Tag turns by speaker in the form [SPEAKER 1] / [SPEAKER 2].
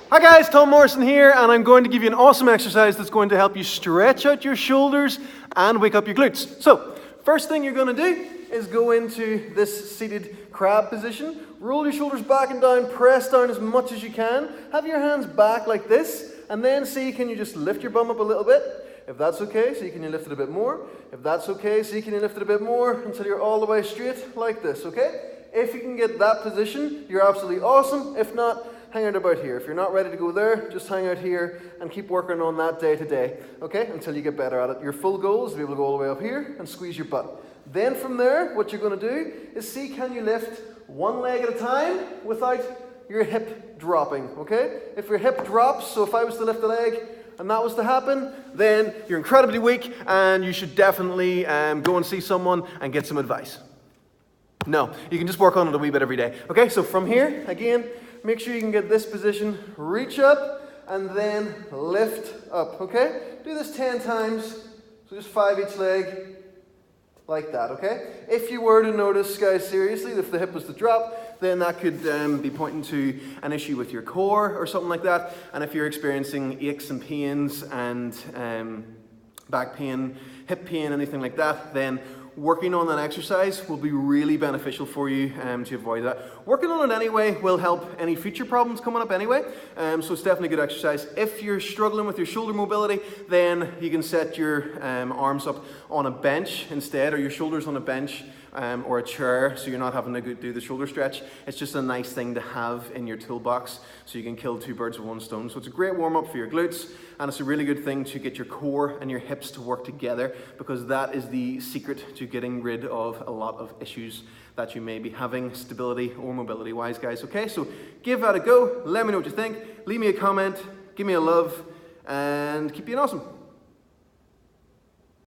[SPEAKER 1] Hi guys, Tom Morrison here, and I'm going to give you an awesome exercise that's going to help you stretch out your shoulders and wake up your glutes. So, first thing you're going to do is go into this seated crab position. Roll your shoulders back and down, press down as much as you can. Have your hands back like this, and then see, can you just lift your bum up a little bit? If that's okay, see, can you lift it a bit more? If that's okay, see, can you lift it a bit more until you're all the way straight like this, okay? If you can get that position, you're absolutely awesome. If not, hang out about here. If you're not ready to go there, just hang out here and keep working on that day to day, okay, until you get better at it. Your full goal is to be able to go all the way up here and squeeze your butt. Then from there, what you're going to do is see, can you lift one leg at a time without your hip dropping, okay? If your hip drops, so if I was to lift a leg and that was to happen, then you're incredibly weak and you should definitely go and see someone and get some advice. No, you can just work on it a wee bit every day. Okay, so from here, again, make sure you can get this position, reach up, and then lift up, okay? Do this 10 times, so just 5 each leg, like that, okay? If you were to notice, guys, seriously, if the hip was to drop, then that could be pointing to an issue with your core or something like that. And if you're experiencing aches and pains and back pain, hip pain, anything like that, then working on that exercise will be really beneficial for you to avoid that. Working on it anyway will help any future problems coming up anyway, so it's definitely a good exercise. If you're struggling with your shoulder mobility, then you can set your arms up on a bench instead, or your shoulders on a bench or a chair, so you're not having to do the shoulder stretch. It's just a nice thing to have in your toolbox, so you can kill two birds with one stone. So it's a great warm-up for your glutes, and it's a really good thing to get your core and your hips to work together, because that is the secret to getting rid of a lot of issues that you may be having, stability or mobility wise, guys. Okay, so give that a go. Let me know what you think. Leave me a comment, give me a love, and keep being awesome.